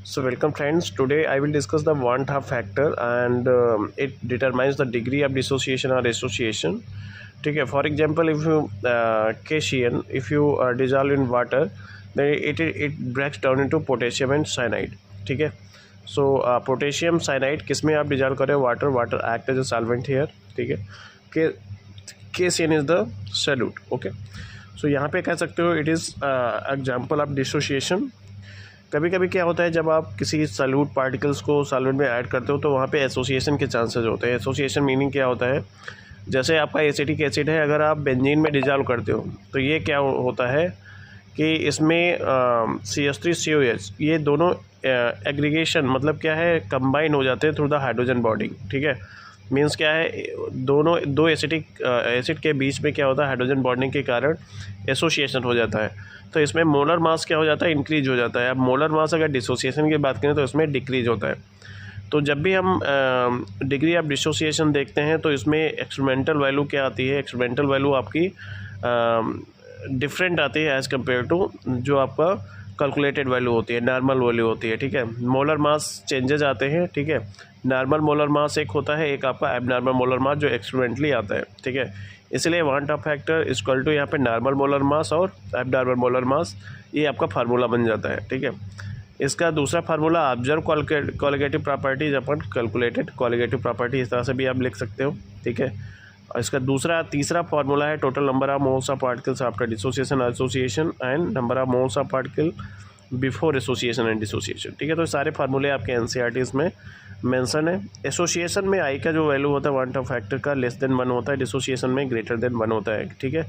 So welcome friends, today I will discuss the Van 't Hoff factor and it determines the degree of dissociation or association. ठीक है, for example if you Cation, if you dissolve in water then it breaks down into potassium and cyanide. ठीक है, so potassium cyanide किस में आप dissolve करें? water act as a solvent here. ठीक है, Cation is the solute. okay, so यहाँ पे कह सकते हो it is example of dissociation. कभी कभी क्या होता है, जब आप किसी सॉल्यूट पार्टिकल्स को सॉल्वेंट में ऐड करते हो तो वहाँ पे एसोसिएशन के चांसेस होते हैं. एसोसिएशन मीनिंग क्या होता है, जैसे आपका एसिटिक एसिड है, अगर आप बेंजीन में डिजॉल्व करते हो तो ये क्या होता है कि इसमें CH3COH ये दोनों एग्रीगेशन मतलब क्या है, कंबाइन हो जाते हैं थ्रू द हाइड्रोजन बॉन्डिंग. ठीक है, मीन्स क्या है, दो एसिटिक एसिड के बीच में क्या होता है, हाइड्रोजन बॉन्डिंग के कारण एसोसिएशन हो जाता है. तो इसमें मोलर मास क्या हो जाता है, इंक्रीज हो जाता है. अब मोलर मास अगर डिसोसिएशन की बात करें तो इसमें डिक्रीज होता है. तो जब भी हम डिग्री ऑफ डिसोसिएशन देखते हैं तो इसमें एक्सपेरिमेंटल वैल्यू क्या आती है, एक्सपेरिमेंटल वैल्यू आपकी डिफरेंट आती है एज़ कम्पेयर टू जो आपका कैलकुलेटेड वैल्यू होती है, नॉर्मल वैल्यू होती है. ठीक है, मोलर मास चेंजेस आते हैं. ठीक है, नॉर्मल मोलर मास एक होता है, एक आपका एबनॉर्मल मोलर मास जो एक्सपेरिमेंटली आता है. ठीक है, इसलिए van 't Hoff factor equal to यहाँ पे नॉर्मल मोलर मास और एबनॉर्मल मोलर मास, ये आपका फार्मूला बन जाता है. ठीक है, इसका दूसरा फार्मूला ऑब्जर्व कोलिगेटिव प्रॉपर्टीज अपन कैलकुलेटेड कोलिगेटिव प्रॉपर्टी, इस तरह से भी आप लिख सकते हो. ठीक है, और इसका तीसरा फार्मूला है total number of moles of particles after dissociation association and number of moles of particle before association and dissociation. ठीक है, तो सारे फार्मूले आपके एनसीईआरटीज़ में मेंशन है. एसोसिएशन में आई का जो वैल्यू होता है वान 't Hoff फैक्टर का लेस देन 1 होता है, डिसोसिएशन में ग्रेटर देन 1 होता है. ठीक है,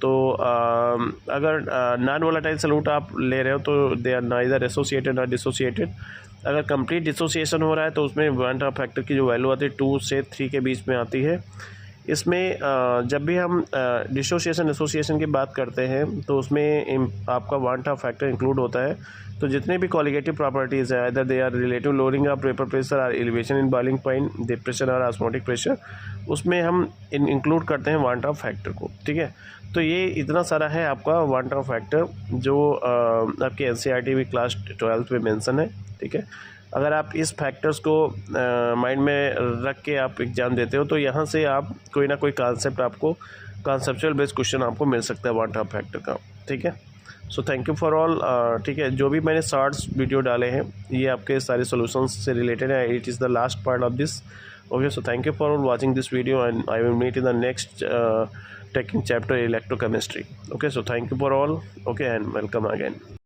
तो अगर नॉन वोलेटाइल सॉल्यूट आप ले रहे हो तो दे आर नाइदर एसोसिएटेड और डिसोसिएटेड. अगर कंप्लीट डिसोसिएशन हो रहा है तो उसमें वान 't Hoff फैक्टर की जो वैल्यू आती है 2 से 3 के बीच में आती है. इसमें जब भी हम डिसोसिएशन एसोसिएशन की बात करते हैं तो उसमें आपका van 't Hoff factor include होता है. तो जितने भी कोलिगेटिव प्रॉपर्टीज़ है, इधर they are relative lowering of vapour pressure और elevation in boiling point, depression और ऑस्मोटिक प्रेशर, उसमें हम इंक्लूड करते हैं वान 't Hoff फैक्टर को. ठीक है, तो ये इतना सारा है आपका वान 't Hoff फैक्टर जो आपके एनसीईआरटी भी क्लास 12 में मेंशन है. ठीक है, अगर आप इस फैक्टर्स को माइंड में रख के आप एग्ज़ाम देते हो तो यहाँ से आप कोई ना कोई कॉन्सेप्ट आपको कॉन्सेप्चुअल बेस्ड क्वेश्चन आपको मिल सकता है वान 't Hoff फैक्टर का. ठीक है, सो थैंक यू फॉर ऑल. ठीक है, जो भी मैंने शॉर्ट्स वीडियो डाले हैं ये आपके सारे सॉल्यूशंस से रिलेटेड है. It is the last part of this. Okay, so thank you for watching this video and I will meet in the next taking chapter electrochemistry. Okay, so thank you for all. Okay, and welcome again.